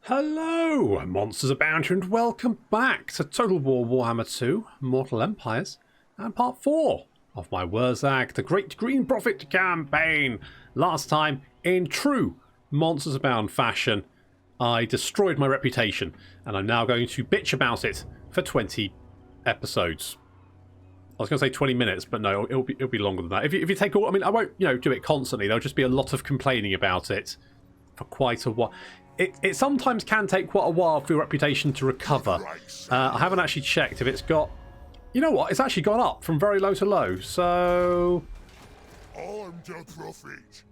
Hello, MonstersAbound, and welcome back to Total War Warhammer 2 Mortal Empires and part 4 of my Wurrzag, the Great Green Prophet campaign. Last time, in true MonstersAbound fashion, I destroyed my reputation, and I'm now going to bitch about it for 20 episodes. I was going to say 20 minutes, but no, it'll be longer than that. If you take all, I mean, I won't, do it constantly. There'll just be a lot of complaining about it for quite a while. It sometimes can take quite a while for your reputation to recover. I haven't actually checked if it's got... You know what? It's actually gone up from very low to low. So... I'm the prophet.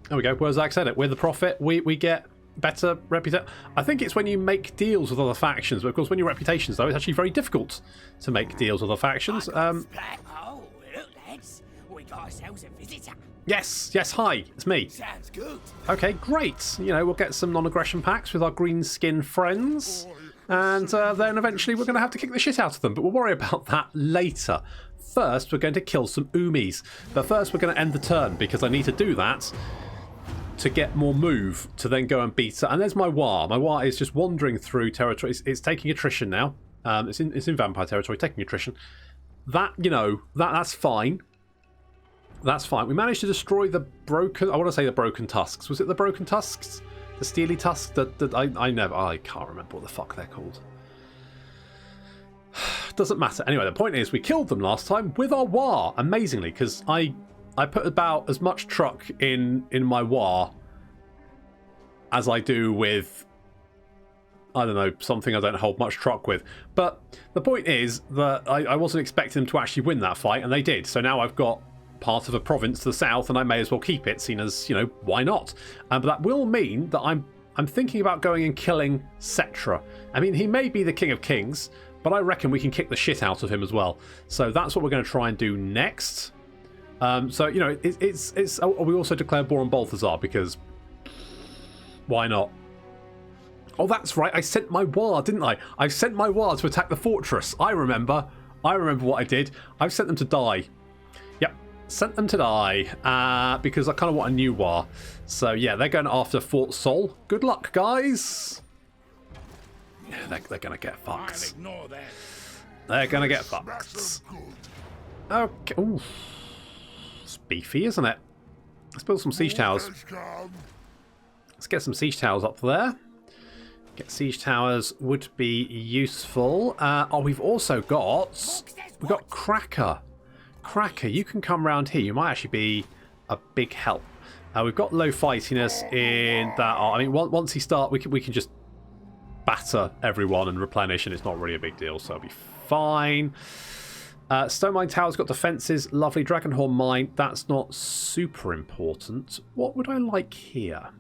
There we go. Wurrzag said it. We're the prophet. We get better reputation. I think it's when you make deals with other factions. But of course, when your reputations, though, it's actually very difficult to make deals with other factions. Oh, look, lads. We got ourselves a visitor. Yes, hi, it's me. Sounds good. Okay, great. We'll get some non-aggression packs with our Greenskin friends. And then eventually we're going to have to kick the shit out of them. But we'll worry about that later. First, we're going to kill some Umis. But first, we're going to end the turn because I need to do that to get more move to then go and beat it. And there's my War. My War is just wandering through territory. It's taking attrition now. It's in vampire territory, taking attrition. That's fine. That's fine. We managed to destroy the broken... I want to say the broken tusks. Was it the broken tusks? The steely tusks? I can't remember what the fuck they're called. Doesn't matter. Anyway, the point is we killed them last time with our War, amazingly, because I put about as much truck in my War as I do with... I don't know, something I don't hold much truck with. But the point is that I wasn't expecting them to actually win that fight, and they did. So now I've got part of a province to the south, and I may as well keep it, seen as, why not? But that will mean that I'm thinking about going and killing Cetra. I mean, he may be the King of Kings, but I reckon we can kick the shit out of him as well. So that's what we're going to try and do next. It's we also declared war on Balthazar, because why not? Oh, that's right, I sent my War, didn't I? I sent my War to attack the fortress. I remember what I did. I've sent them to die. Yep. Sent them to die because I kind of want a new War. So yeah, they're going after Fort Sol. Good luck, guys. Yeah, they're going to get fucked. They're going to get fucked. Okay. Ooh. It's beefy, isn't it? Let's build some siege towers. Let's get some siege towers up there. Get siege towers would be useful. We've also got... We've got Cracker. Cracker, you can come round here. You might actually be a big help. We've got low fightiness in that. I mean, once he starts, we can just batter everyone and replenish, and it's not really a big deal, so it'll be fine. Stone Mine Tower's got defences. Lovely. Dragonhorn Mine, that's not super important. What would I like here?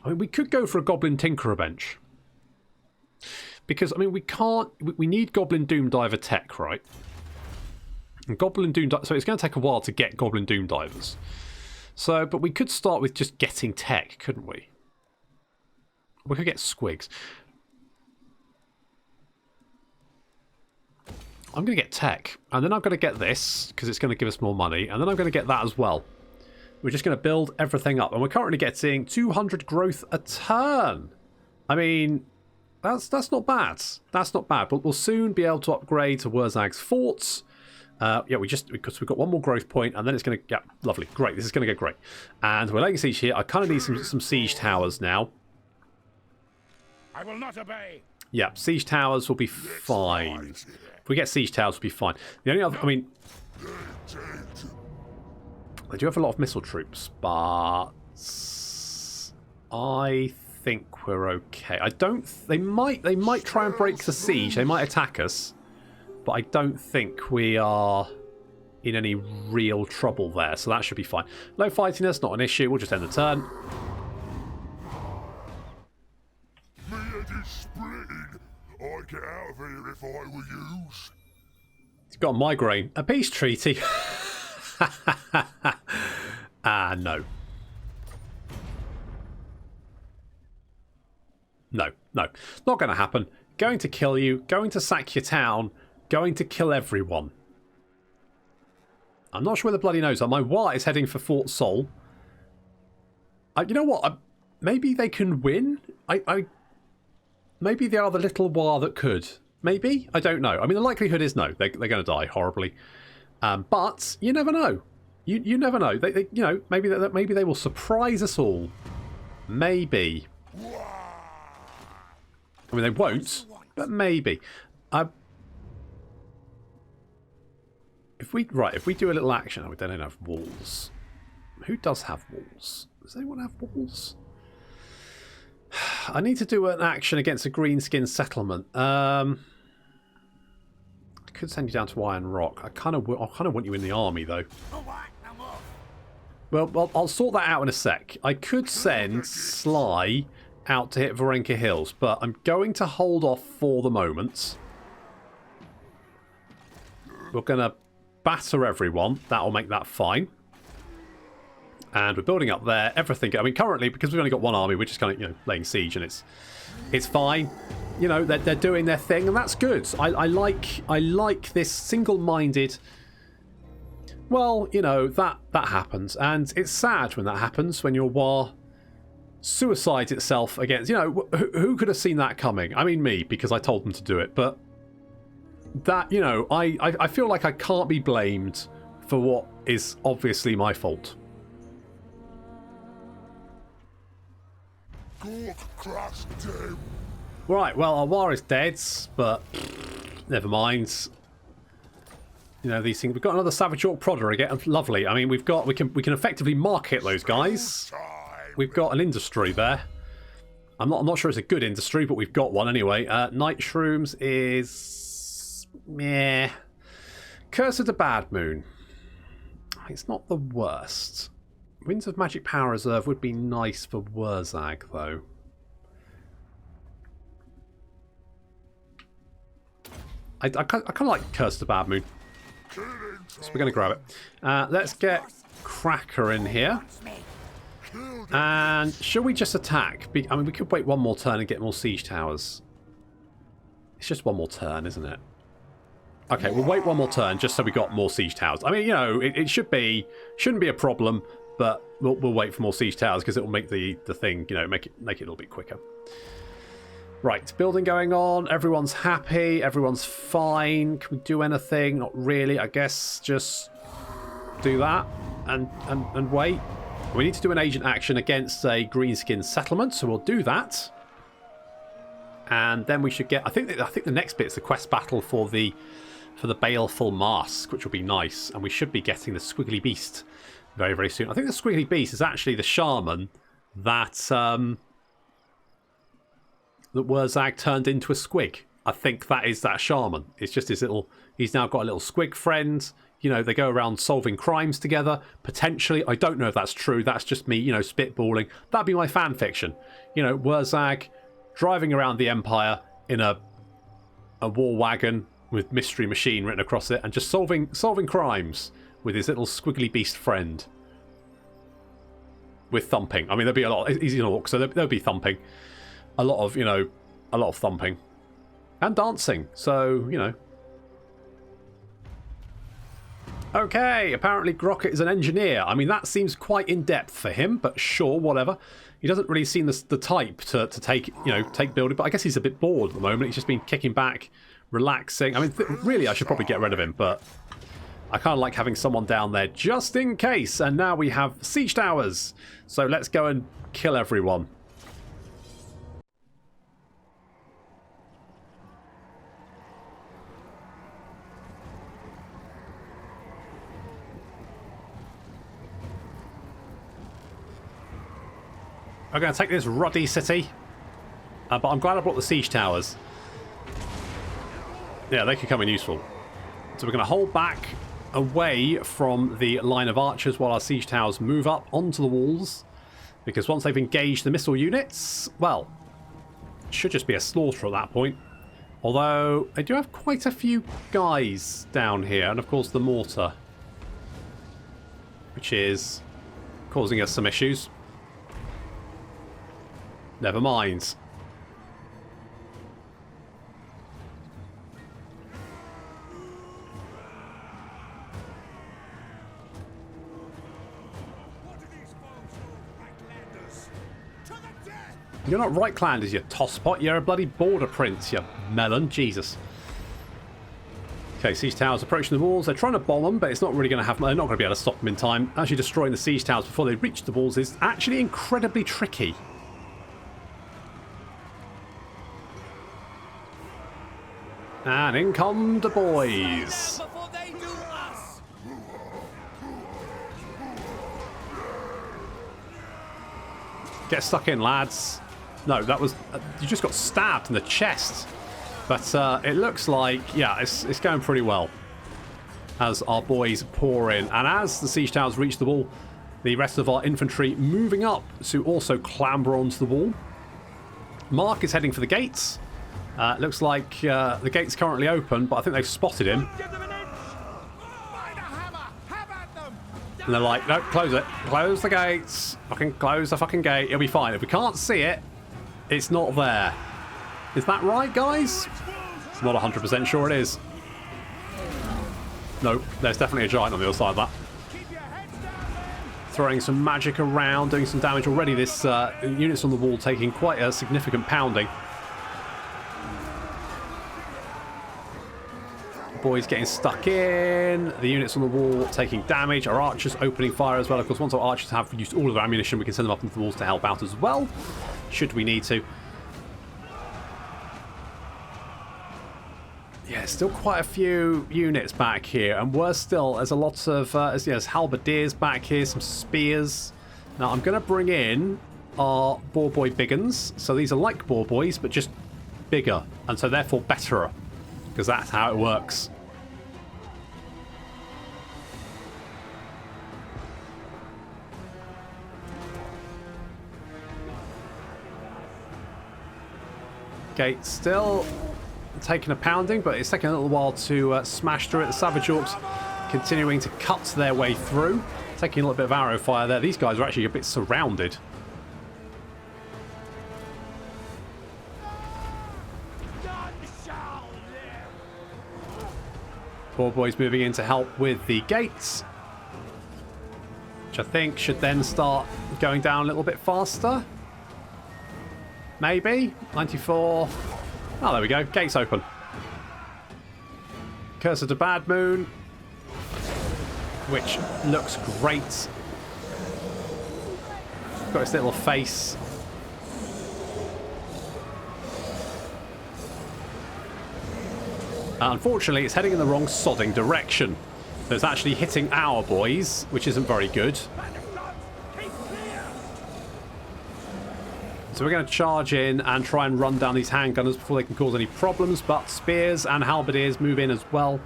I mean, we could go for a Goblin Tinkerer bench. Because, I mean, we need Goblin Doom Diver tech, right? And Goblin Doom Diver, so it's going to take a while to get Goblin Doom Divers. So, but we could start with just getting tech, couldn't we? We could get squigs. I'm going to get tech, and then I'm going to get this, because it's going to give us more money, and then I'm going to get that as well. We're just going to build everything up, and we're currently getting 200 growth a turn. I mean... That's not bad. That's not bad. But we'll soon be able to upgrade to Wurrzag's forts. Because we've got one more growth point, and then it's going to... Yeah, lovely. Great. This is going to get great. And we're laying siege here. I kind of need some siege towers now. I will not obey. Yeah, siege towers will be fine. If we get siege towers, we'll be fine. The only other... I mean... They do have a lot of missile troops, but... I think we're okay. I don't... They might try and break the siege. They might attack us. But I don't think we are in any real trouble there. So that should be fine. Low fightiness, not an issue. We'll just end the turn. Me head is splitting. I'd get out of here if I were you. He's got a migraine. A peace treaty. No. No. Not going to happen. Going to kill you. Going to sack your town. Going to kill everyone. I'm not sure where the bloody nose are. My War is heading for Fort Sol. You know what? Maybe they can win? Maybe they are the little war that could. Maybe? I don't know. I mean, the likelihood is no. They're going to die horribly. But you never know. You never know. They you know, maybe they will surprise us all. Maybe. I mean, they won't, but maybe. If we do a little action, oh, we don't have walls. Who does have walls? Does anyone have walls? I need to do an action against a Greenskin settlement. I could send you down to Iron Rock. I kind of want you in the army though. Well, I'll sort that out in a sec. I could send Sly out to hit Varenka Hills, but I'm going to hold off for the moment. We're going to batter everyone. That'll make that fine. And we're building up there. Everything. I mean, currently, because we've only got one army, we're just kind of, laying siege, and it's fine. They're doing their thing, and that's good. I like this single-minded. Well, that happens, and it's sad when that happens, when your war suicides itself against. Who could have seen that coming? I mean, me, because I told them to do it, but that, I feel like I can't be blamed for what is obviously my fault. Right, well, our war is dead, but never mind. These things. We've got another Savage Orc Prodder again. Lovely. I mean, we can effectively market those guys. We've got an industry there. I'm not sure it's a good industry, but we've got one anyway. Night Shrooms is meh. Curse of the Bad Moon. It's not the worst. Winds of Magic Power Reserve would be nice for Wurrzag, though. I kind of like Curse of the Bad Moon. So we're going to grab it. Let's get Cracker in here. And should we just attack? I mean, we could wait one more turn and get more siege towers. It's just one more turn, isn't it? Okay, we'll wait one more turn just so we got more siege towers. I mean, it shouldn't be a problem, but we'll wait for more siege towers because it will make the thing, make it a little bit quicker. Right, building going on. Everyone's happy. Everyone's fine. Can we do anything? Not really. I guess just do that and wait. We need to do an agent action against a Greenskin settlement, so we'll do that. And then we should get. I think the next bit is the quest battle for the Baleful Mask, which will be nice, and we should be getting the Squiggly Beast very, very soon. I think the Squiggly Beast is actually the shaman that Wurrzag turned into a squig. I think that is that shaman. It's just his little. He's now got a little squig friend. They go around solving crimes together. Potentially, I don't know if that's true. That's just me, spitballing. That'd be my fan fiction. Wurrzag driving around the Empire in a war wagon with Mystery Machine written across it, and just solving crimes with his little squiggly beast friend. With thumping. I mean, there'll be a lot. He's an orc, so there'll be thumping. A lot of thumping. And dancing, so, Okay, apparently Grocket is an engineer. I mean, that seems quite in-depth for him, but sure, whatever. He doesn't really seem the type to take building, but I guess he's a bit bored at the moment. He's just been kicking back, relaxing. I mean, really, I should probably get rid of him, but I kind of like having someone down there just in case. And now we have siege towers. So let's go and kill everyone. I'm going to take this ruddy city, but I'm glad I brought the siege towers. Yeah, they could come in useful. So we're going to hold back away from the line of archers while our siege towers move up onto the walls, because once they've engaged the missile units, well, it should just be a slaughter at that point. Although, I do have quite a few guys down here, and of course the mortar, which is causing us some issues. Never mind. You're not right-clanders, you tosspot. You're a bloody border prince, you melon. Jesus. Okay, siege towers approaching the walls. They're trying to bomb them, but it's not really going to have... They're not going to be able to stop them in time. Actually destroying the siege towers before they reach the walls is actually incredibly tricky. And in come the boys. Before they do us. Get stuck in, lads. No, that was... you just got stabbed in the chest. But it looks like, yeah, it's going pretty well as our boys pour in. And as the siege towers reach the wall, the rest of our infantry moving up to also clamber onto the wall. Mark is heading for the gates. Looks like the gate's currently open, but I think they've spotted him. And they're like, no, close it. Close the gates. Fucking close the fucking gate. It'll be fine. If we can't see it, it's not there. Is that right, guys? I'm not 100% sure it is. Nope, there's definitely a giant on the other side of that. Throwing some magic around, doing some damage already. This units on the wall taking quite a significant pounding. Boys getting stuck in. The units on the wall taking damage. Our archers opening fire as well. Of course, once our archers have used all of their ammunition, we can send them up into the walls to help out as well, should we need to. Yeah, still quite a few units back here, and worse still, there's a lot of there's halberdiers back here, some spears. Now I'm going to bring in our boar boy biggins. So these are like boar boys, but just bigger, and so therefore better, because that's how it works. Gate still taking a pounding, but it's taking a little while to smash through it. The Savage Orcs continuing to cut their way through, taking a little bit of arrow fire there. These guys are actually a bit surrounded. Poor boys moving in to help with the gates, which I think should then start going down a little bit faster. Maybe 94. Oh, there we go. Gates open. Curse of the Bad Moon, which looks great. Got its little face. Unfortunately, it's heading in the wrong sodding direction. So it's actually hitting our boys, which isn't very good. So we're going to charge in and try and run down these handgunners before they can cause any problems. But spears and halberdiers move in as well.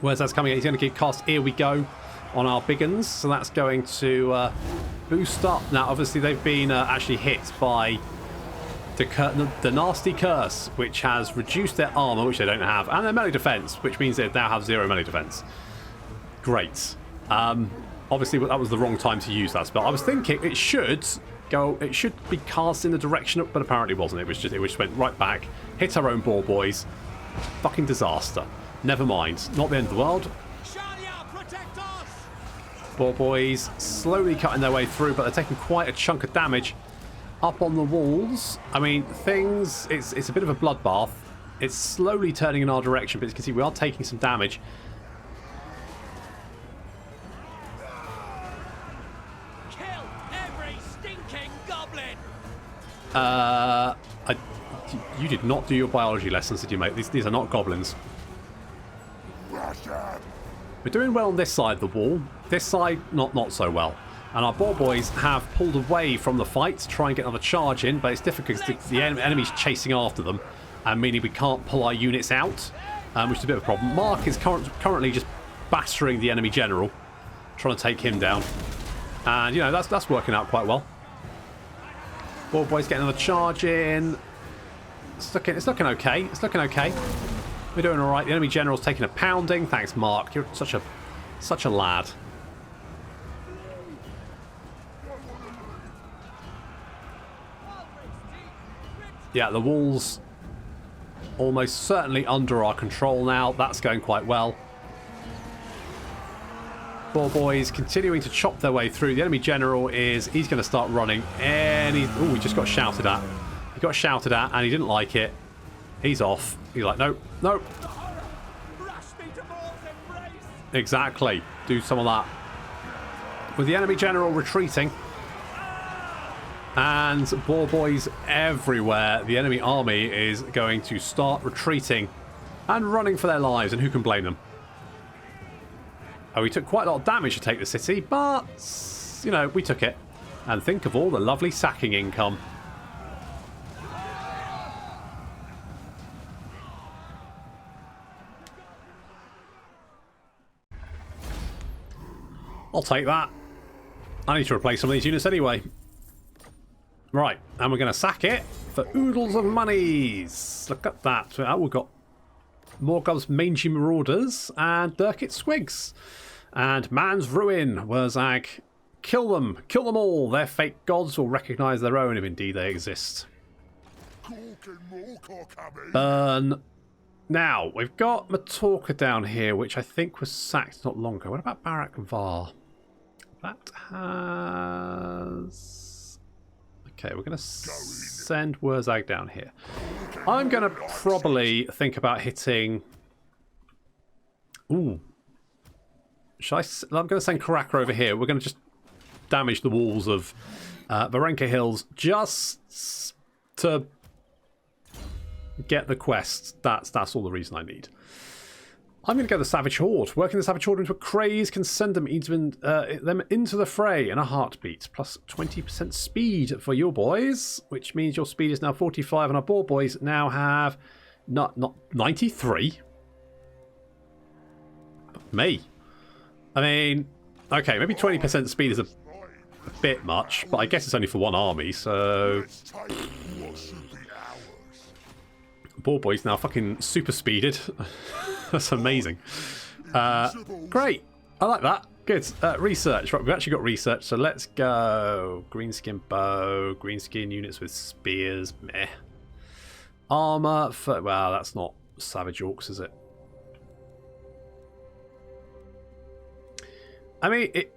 Whereas that's coming in, he's going to keep cast Here We Go on our biggins. So that's going to boost up. Now, obviously, they've been actually hit by the nasty curse, which has reduced their armor, which they don't have, and their melee defense, which means they now have 0 melee defense. Great. Obviously, that was the wrong time to use that spell. I was thinking it should be cast in the direction up, but apparently it wasn't. It just went right back, hit our own boar boys. Fucking disaster. Never mind. Not the end of the world. Boar boys slowly cutting their way through, but they're taking quite a chunk of damage. Up on the walls, I mean, it's a bit of a bloodbath. It's slowly turning in our direction, but as you can see, we are taking some damage. Kill every stinking goblin. You did not do your biology lessons, did you, mate? These are not goblins. We're doing well on this side of the wall. This side, not so well. And our boar boys have pulled away from the fight to try and get another charge in, but it's difficult because the enemy's chasing after them, and meaning we can't pull our units out, which is a bit of a problem. Mark is currently just battering the enemy general, trying to take him down. And, you know, that's working out quite well. Boar boys getting another charge in. It's looking okay. It's looking okay. We're doing all right. The enemy general's taking a pounding. Thanks, Mark. You're such a lad. Yeah, the wall's almost certainly under our control now. That's going quite well. Boar boys continuing to chop their way through. The enemy general he's going to start running. And he just got shouted at. He got shouted at and he didn't like it. He's off. He's like, no, no. Exactly. Do some of that. With the enemy general retreating and boar boys everywhere, the enemy army is going to start retreating and running for their lives, and who can blame them? Oh, we took quite a lot of damage to take the city, but, you know, we took it. And think of all the lovely sacking income. I'll take that. I need to replace some of these units anyway. Right, and we're going to sack it for oodles of monies. Look at that. We've got Morgoth's Mangy Marauders and Dirkit Squigs. And Man's Ruin, Wurrzag. Kill them all. Their fake gods will recognise their own if indeed they exist. Burn. Now, we've got Matorka down here, which I think was sacked not long ago. What about Barak Var? That has... Okay, we're going to send Wurrzag down here. I'm going to probably think about hitting... Ooh. I'm going to send Karaka over here. We're going to just damage the walls of Varenka Hills just to get the quest. That's all the reason I need. I'm going to go the Savage Horde. Working the Savage Horde into a craze can send them into the fray in a heartbeat. Plus 20% speed for your boys, which means your speed is now 45 and our boar boys now have not 93. Me. I mean, okay, maybe 20% speed is a bit much, but I guess it's only for one army, so... Boar boys now fucking super speeded. That's amazing. Great. I like that. Good. Research. Right, we've actually got research, so let's go. Greenskin bow. Greenskin units with spears. Meh. Armor. Well, that's not Savage Orcs, is it? I mean, it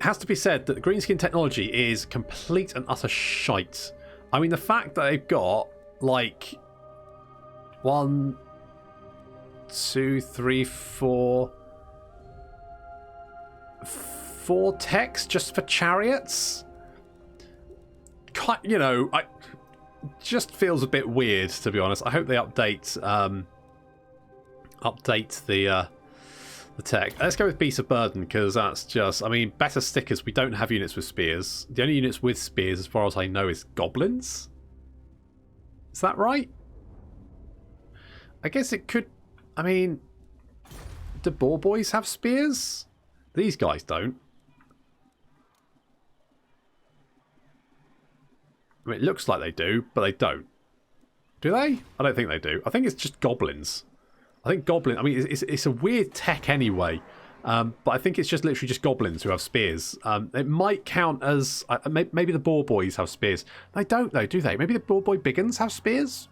has to be said that the Greenskin technology is complete and utter shite. I mean, the fact that they've got, like... 1, 2, 3, 4 techs just for chariots. You know, just feels a bit weird, to be honest. I hope they update the tech. Let's go with Beast of Burden, because that's just... I mean, better stickers. We don't have units with spears. The only units with spears, as far as I know, is goblins. Is that right? I guess it could... I mean... Do boar boys have spears? These guys don't. I mean, it looks like they do, but they don't. Do they? I don't think they do. I think it's just goblins. I think goblin... I mean, it's a weird tech anyway. But I think it's just literally just goblins who have spears. It might count as... maybe the boar boys have spears. They don't, though, do they? Maybe the boar boy biggins have spears?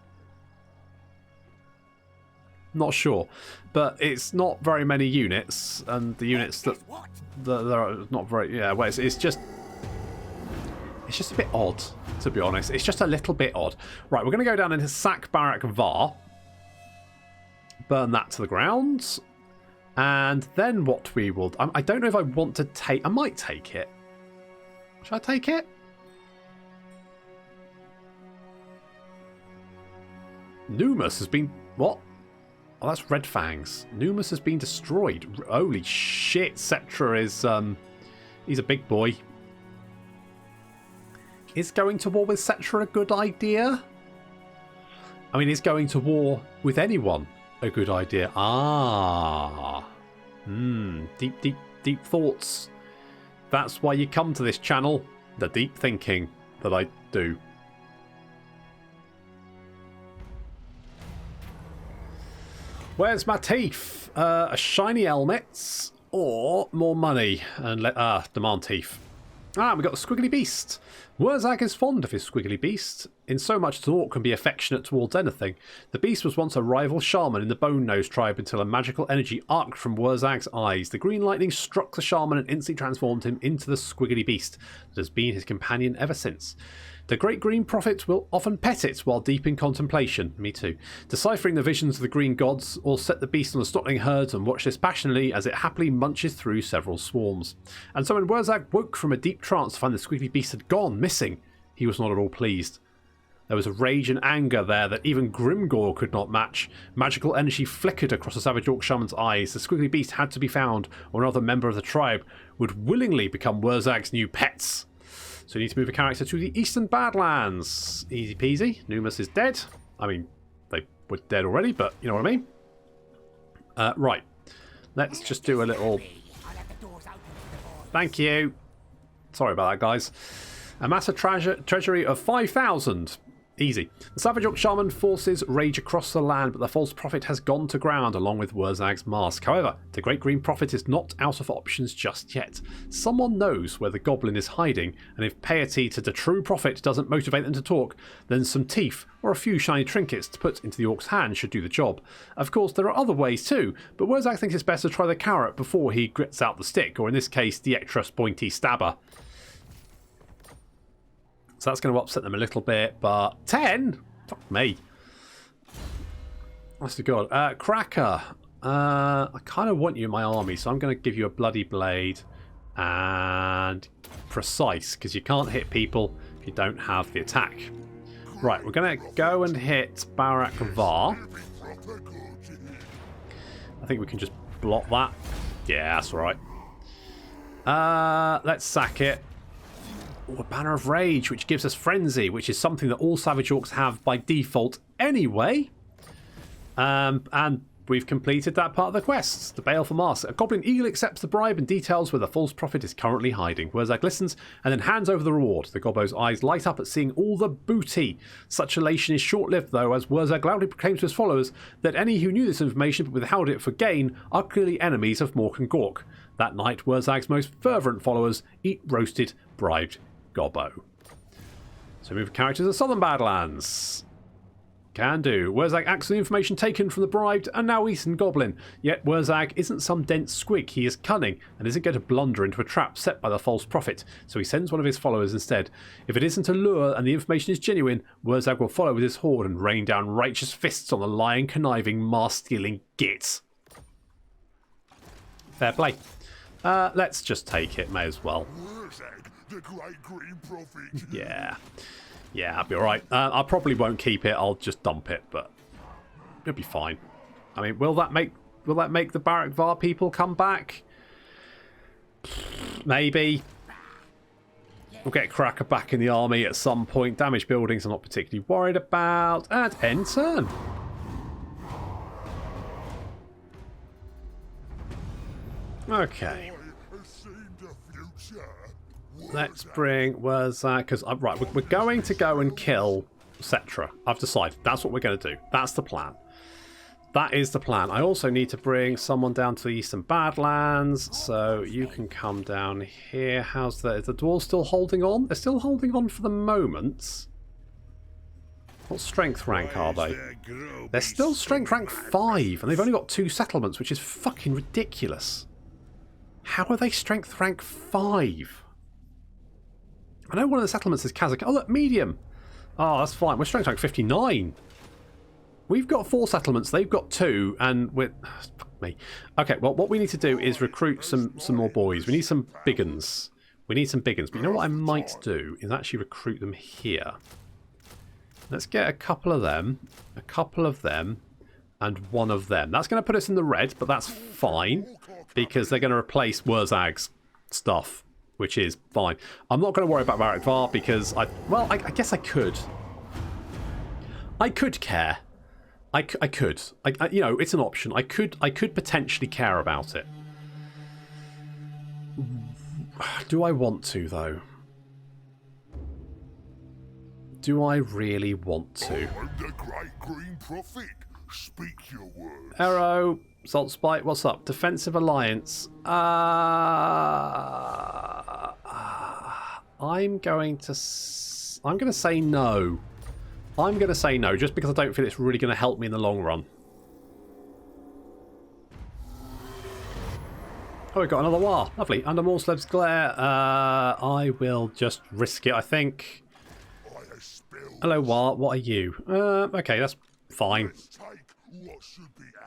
Not sure, but it's not very many units, and the units that are not very... Yeah, well, it's just a bit odd, to be honest. It's just a little bit odd. Right, we're going to go down into sack Barak Var, burn that to the ground, and then what we will... I don't know if I want to take... I might take it. Should I take it? Numus has been... What? Oh, that's Red Fangs. Numus has been destroyed. Holy shit, Cetra is... he's a big boy. Is going to war with Cetra a good idea? I mean, is going to war with anyone a good idea? Ah. Deep thoughts. That's why you come to this channel. The deep thinking that I do. Where's my teeth? A shiny helmet or more money? And demand teeth. Ah, we got the Squiggly Beast. Wurrzag is fond of his Squiggly Beast. in so much as an orc can be affectionate towards anything. The beast was once a rival shaman in the Bone Nose tribe until a magical energy arced from Wurrzag's eyes. The green lightning struck the shaman and instantly transformed him into the squiggly beast that has been his companion ever since. The great green prophet will often pet it while deep in contemplation. Me too. Deciphering the visions of the green gods, or set the beast on the snottling herds and watch this passionately as it happily munches through several swarms. And so when Wurrzag woke from a deep trance to find the squiggly beast had gone missing, he was not at all pleased. There was a rage and anger there that even Grimgor could not match. Magical energy flickered across the Savage Orc Shaman's eyes. The squiggly beast had to be found, or another member of the tribe would willingly become Wurrzag's new pets. So you need to move a character to the Eastern Badlands. Easy peasy. Numas is dead. I mean, they were dead already, but you know what I mean. Right. Let's just do a little... Thank you. Sorry about that, guys. Amass a treasury of 5,000. Easy. The Savage Orc Shaman forces rage across the land, but the false prophet has gone to ground along with Wurrzag's mask. However, the great green prophet is not out of options just yet. Someone knows where the goblin is hiding, and if piety to the true prophet doesn't motivate them to talk, then some teeth or a few shiny trinkets to put into the orc's hand should do the job. Of course, there are other ways too, but Wurrzag thinks it's best to try the carrot before he grits out the stick, or in this case, the extra pointy stabber. So that's going to upset them a little bit, but 10? Fuck me. Honest to God. Cracker. I kind of want you in my army, so I'm going to give you a bloody blade and precise, because you can't hit people if you don't have the attack. Right, we're going to go and hit Barak Var. I think we can just block that. Yeah, that's right. Let's sack it. Ooh, a Banner of Rage, which gives us Frenzy, which is something that all Savage Orcs have by default anyway. And we've completed that part of the quest. The Baleful Mask. A Goblin Eagle accepts the bribe and details where the false prophet is currently hiding. Wurrzag listens and then hands over the reward. The Gobbo's eyes light up at seeing all the booty. Such elation is short-lived, though, as Wurrzag loudly proclaims to his followers that any who knew this information but withheld it for gain are clearly enemies of Mork and Gork. That night, Wurrzag's most fervent followers eat roasted, bribed Gobbo. So move character to the Southern Badlands. Can do. Wurrzag acts on the information taken from the bribed and now Eastern Goblin. Yet Wurrzag isn't some dense squig. He is cunning and isn't going to blunder into a trap set by the false prophet. So he sends one of his followers instead. If it isn't a lure and the information is genuine, Wurrzag will follow with his horde and rain down righteous fists on the lying, conniving, mask-stealing git. Fair play. Let's just take it. May as well. The great green prophet. Yeah, I'll be alright. I probably won't keep it. I'll just dump it, but it'll be fine. I mean, will that make the Barak Var people come back? Maybe. We'll get Cracker back in the army at some point. Damaged buildings I'm not particularly worried about. And end turn. Okay. Let's bring Wurrzag, because right, we're going to go and kill Cetra. I've decided that's what we're going to do. That's the plan. That is the plan. I also need to bring someone down to the Eastern Badlands, so you can come down here. Is the dwarves still holding on? They're still holding on for the moment. What strength rank are they? They're still strength rank 5, and they've only got 2 settlements, which is fucking ridiculous. How are they strength rank 5? I know one of the settlements is Kazakh. Oh, look, medium. Oh, that's fine. We're strength rank 59. We've got 4 settlements. They've got 2, and we're... Fuck me. Okay, well, what we need to do is recruit some more boys. We need some big uns. We need some big uns. But you know what I might do is actually recruit them here. Let's get a couple of them, and one of them. That's going to put us in the red, but that's fine, because they're going to replace Wurrzag's stuff, which is fine. I'm not going to worry about Barak Var because I guess I could. I could care. I could. You know, it's an option. I could potentially care about it. Do I want to, though? Do I really want to? I'm the great green prophet. Speak your word. Arrow, Salt Spite, what's up? Defensive Alliance. I'm going to say no. I'm going to say no, just because I don't feel it's really going to help me in the long run. Oh, we've got another war. Lovely. Under Morslev's glare. I will just risk it, I think. Hello, war. What are you? Okay, that's fine.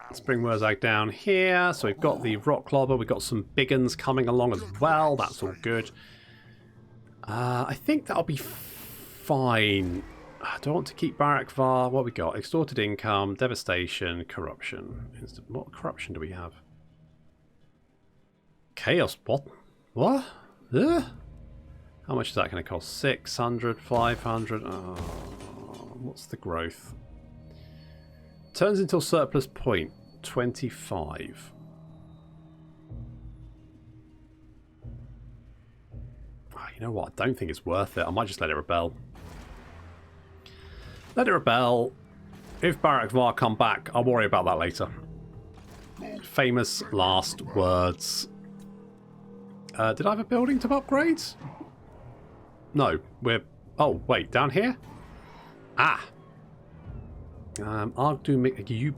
Let's bring Wurrzag down here. So we've got the rock clobber. We've got some big uns coming along as well. That's all good. I think that'll be fine. Do I want to keep Barak Var? What we got? Extorted income, devastation, corruption. What corruption do we have? Chaos. What? How much is that going to cost? 600, 500. Oh, what's the growth? Turns until surplus point 25. Oh, you know what? I don't think it's worth it. I might just let it rebel. Let it rebel. If Barak Var come back, I'll worry about that later. Famous last words. Did I have a building to upgrade? No, we're... Oh, wait, down here? Ah! You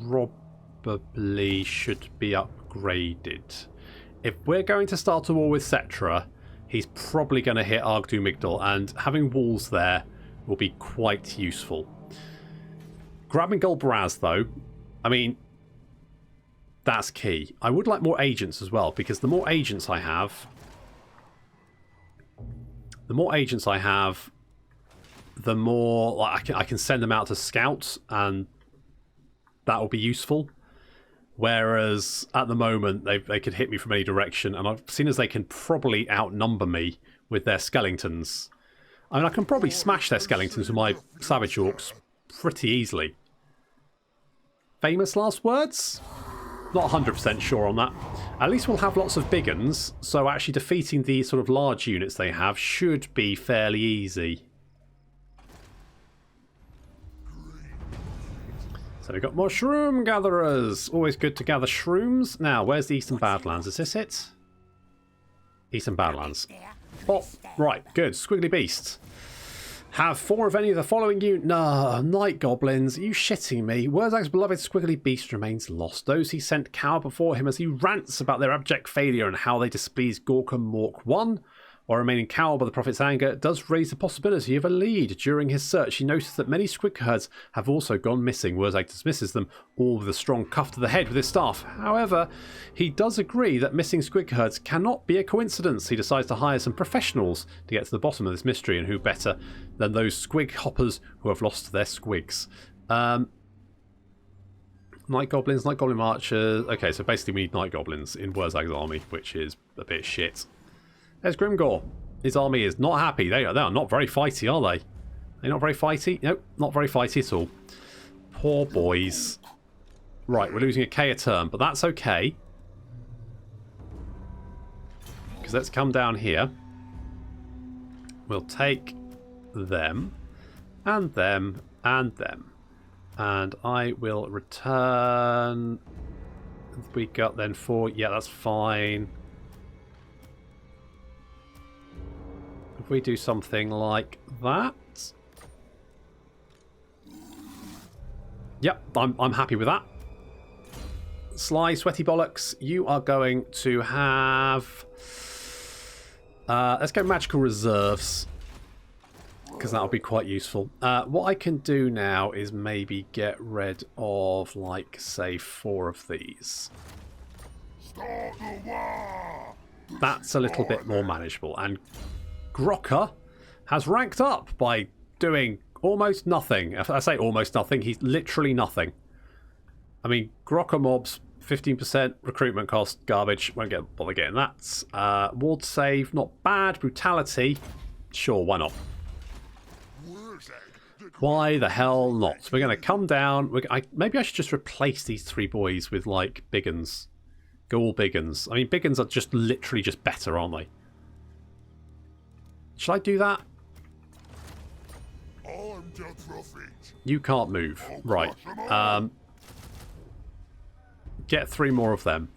probably should be upgraded. If we're going to start a war with Cetra, he's probably going to hit Argdu Migdal, and having walls there will be quite useful. Grabbing Golbraz, though, I mean, that's key. I would like more agents as well, because the more agents I have, the more like, I can send them out to scout, and that will be useful. Whereas at the moment they could hit me from any direction, and I've seen as they can probably outnumber me with their skeletons. I mean, I can probably smash their skeletons with my Savage Orcs pretty easily. Famous last words? Not 100% sure on that. At least we'll have lots of big uns, so actually defeating the sort of large units they have should be fairly easy. So we've got more shroom gatherers. Always good to gather shrooms. Now, where's the Eastern Badlands? Is this it? Eastern Badlands. Oh, right, good. Squiggly beasts. Have 4 of any of the following No, night goblins. Are you shitting me? Wurrzag's beloved squiggly beast remains lost. Those he sent cower before him as he rants about their abject failure and how they displeased Gorka Mork 1. While remaining cowed by the prophet's anger, does raise the possibility of a lead. During his search, he noticed that many squig herds have also gone missing. Wurrzag dismisses them, all with a strong cuff to the head with his staff. However, he does agree that missing squig herds cannot be a coincidence. He decides to hire some professionals to get to the bottom of this mystery, and who better than those squig hoppers who have lost their squigs. Night goblins, night goblin marchers. Okay, so basically we need night goblins in Wurrzag's army, which is a bit shit. There's Grimgor. His army is not happy. They are not very fighty, are they? They're not very fighty? Nope, not very fighty at all. Poor boys. Right, we're losing a K a turn, but that's okay. Because let's come down here. We'll take them, and them, and them. And I will return... We got then 4... Yeah, that's fine. If we do something like that... Yep, I'm happy with that. Sly, Sweaty Bollocks, you are going to have... let's go Magical Reserves, because that'll be quite useful. What I can do now is maybe get rid of, like, say, 4 of these. That's a little bit more manageable. And Grokka has ranked up by doing almost nothing. If I say almost nothing, he's literally nothing. I mean, Grokka mobs, 15% recruitment cost, garbage. Won't bother getting that. Ward save, not bad. Brutality, sure, why not? Why the hell not? We're going to come down. Maybe I should just replace these 3 boys with, like, big uns. Go all big uns. I mean, big uns are just literally just better, aren't they? Should I do that? You can't move. Right. Get 3 more of them.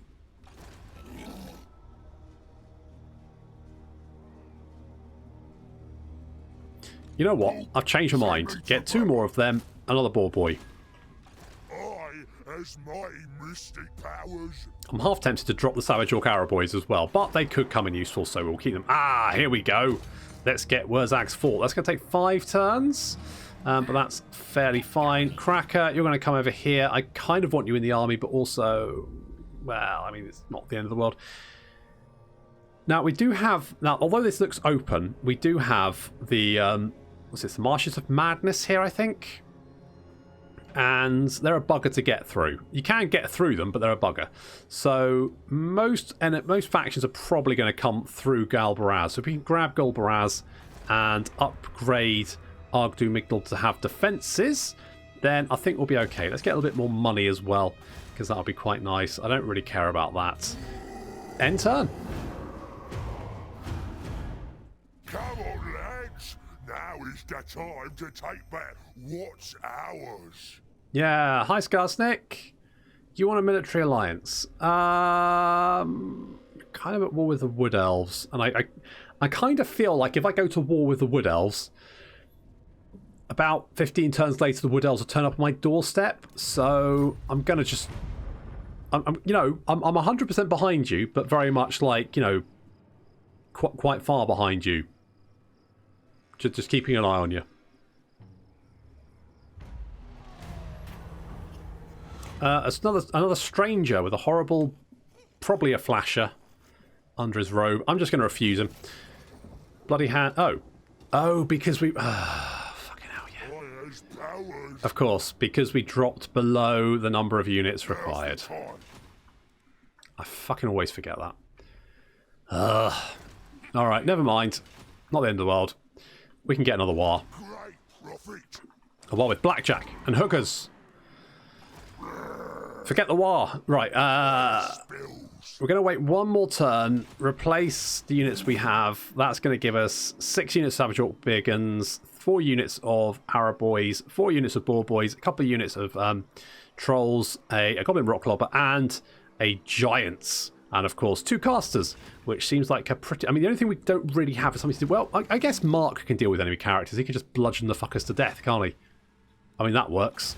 You know what? I've changed my mind. Get 2 more of them. Another ball boy. As my mystic powers. I'm half tempted to drop the Savage Orc Arrow Boys as well, but they could come in useful, so we'll keep them. Ah, here we go. Let's get Wurrzag's fort. That's going to take 5 turns, but that's fairly fine. Cracker, you're going to come over here. I kind of want you in the army, but also, well, I mean, it's not the end of the world. Now, we do have, although this looks open, we do have the, what's this, the Marshes of Madness here, I think? And they're a bugger to get through. You can get through them, but they're a bugger. So most factions are probably going to come through Galbaraz. So if we can grab Galbaraz and upgrade Argdu Migdal to have defences, then I think we'll be okay. Let's get a little bit more money as well, because that'll be quite nice. I don't really care about that. End turn. Come on, lads. Now is the time to take back what's ours. Yeah, hi Skarsnik. You want a military alliance? Kind of at war with the Wood Elves, and I kind of feel like if I go to war with the Wood Elves, about 15 turns later the Wood Elves will turn up on my doorstep. So I'm gonna just, I'm 100% behind you, but very much like, you know, quite far behind you. Just keeping an eye on you. Another stranger with a horrible, probably a flasher, under his robe. I'm just going to refuse him. Bloody hand. Oh, because we. Fucking hell, yeah. Of course, because we dropped below the number of units required. I fucking always forget that. All right, never mind. Not the end of the world. We can get another war. A war with blackjack and hookers. Forget the war. Right, we're going to wait one more turn, replace the units we have. That's going to give us 6 units of Savage Orc Biggins, 4 units of Arrow Boys, 4 units of Boar Boys, a couple of units of Trolls, a Goblin Rock Lobber, and a Giants. And of course, 2 casters, which seems like a pretty... I mean, the only thing we don't really have is something to do... Well, I guess Mark can deal with enemy characters. He can just bludgeon the fuckers to death, can't he? I mean, that works.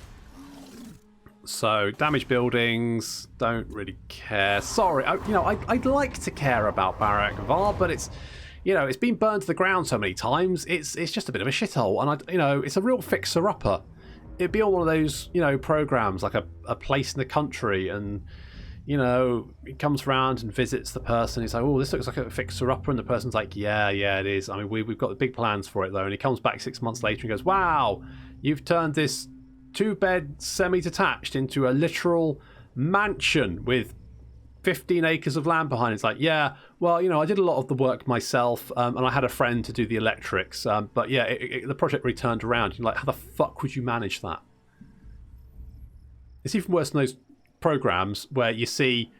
So, damage buildings, don't really care. Sorry, I'd like to care about Barak Var, but it's... You know, it's been burned to the ground so many times, it's just a bit of a shithole. And, it's a real fixer-upper. It'd be on one of those, programs, like a place in the country, and... he comes around and visits the person. He's like, oh, this looks like a fixer-upper. And the person's like, yeah, it is. I mean, we've got the big plans for it, though. And he comes back 6 months later and goes, wow, you've turned this 2-bed semi-detached into a literal mansion with 15 acres of land behind it. It's like, yeah, well, I did a lot of the work myself, and I had a friend to do the electrics. But, yeah, the project really turned around. You're like, how the fuck would you manage that? It's even worse than those programs where you see,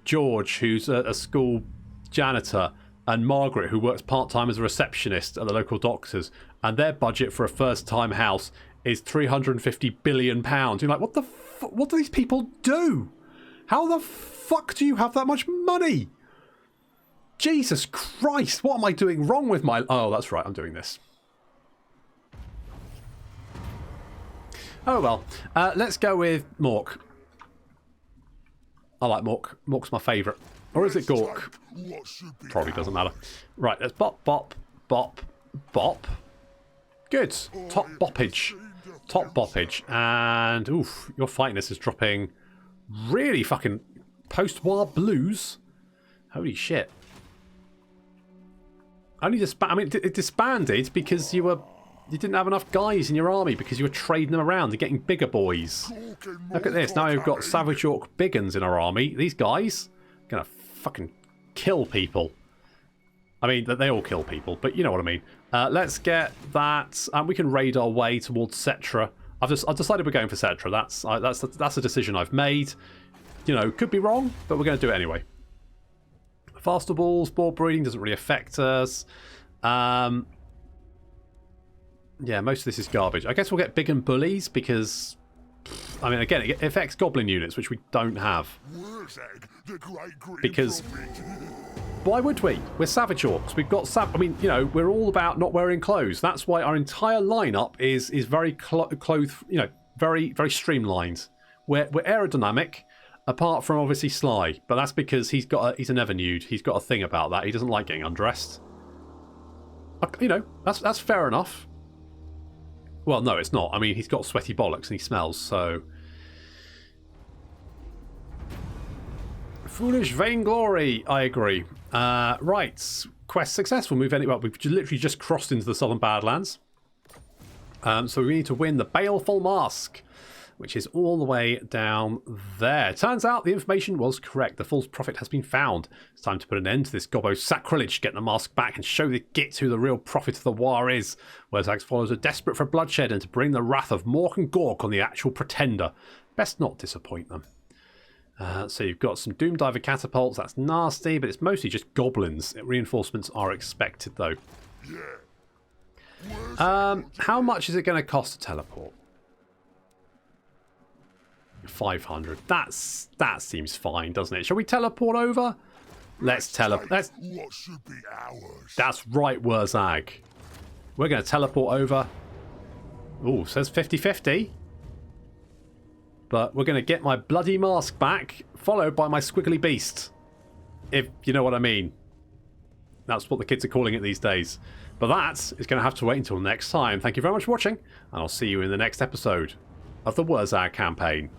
George, who's a school janitor, and Margaret, who works part-time as a receptionist at the local doctors, and their budget for a first-time house is £350 billion. You're like, what do these people do? How the fuck do you have that much money? Jesus Christ, what am I doing wrong with my... Oh, that's right, I'm doing this. Oh, well. Let's go with Mork. I like Mork. Mork's my favourite. Or is it Gork? Probably doesn't matter. Right, let's bop, bop, bop, bop. Good. Top boppage. Top boppage. And, oof, your fightiness is dropping really fucking post-war blues. Holy shit. Only it disbanded because you didn't have enough guys in your army because you were trading them around and getting bigger boys. Look at this. Now we've got Savage Orc Biggins in our army. These guys are going to fucking kill people. I mean, they all kill people, but you know what I mean. Let's get that. We can raid our way towards Cetra. I've decided we're going for Cetra. That's a decision I've made. Could be wrong, but we're going to do it anyway. Faster balls, boar breeding doesn't really affect us. Yeah, most of this is garbage. I guess we'll get big and bullies because, I mean, again, it affects goblin units, which we don't have. Because why would we? We're savage orcs. We've got I mean, you know, we're all about not wearing clothes. That's why our entire lineup is very you know, very streamlined. We're aerodynamic, apart from obviously Sly, but that's because he's a never nude. He's got a thing about that. He doesn't like getting undressed. You know, that's fair enough. Well, no, it's not. I mean, he's got sweaty bollocks and he smells, so. Foolish vainglory, I agree. Right, quest successful. Move anywhere. Well, we've literally just crossed into the Southern Badlands. So we need to win the Baleful Mask, which is all the way down there. Turns out the information was correct. The false prophet has been found. It's time to put an end to this gobbo sacrilege, get the mask back and show the gits who the real prophet of the war is. Wurrzag's followers are desperate for bloodshed and to bring the wrath of Mork and Gork on the actual pretender. Best not disappoint them. So you've got some Doom Diver catapults. That's nasty, but it's mostly just goblins. Reinforcements are expected, though. How much is it going to cost to teleport? 500. That seems fine, doesn't it? Shall we teleport over? Let's teleport. What should be ours? That's right, Wurrzag. We're going to teleport over. Ooh, says 50-50. But we're going to get my bloody mask back, followed by my squiggly beast. If you know what I mean. That's what the kids are calling it these days. But that is going to have to wait until next time. Thank you very much for watching, and I'll see you in the next episode of the Wurrzag Campaign.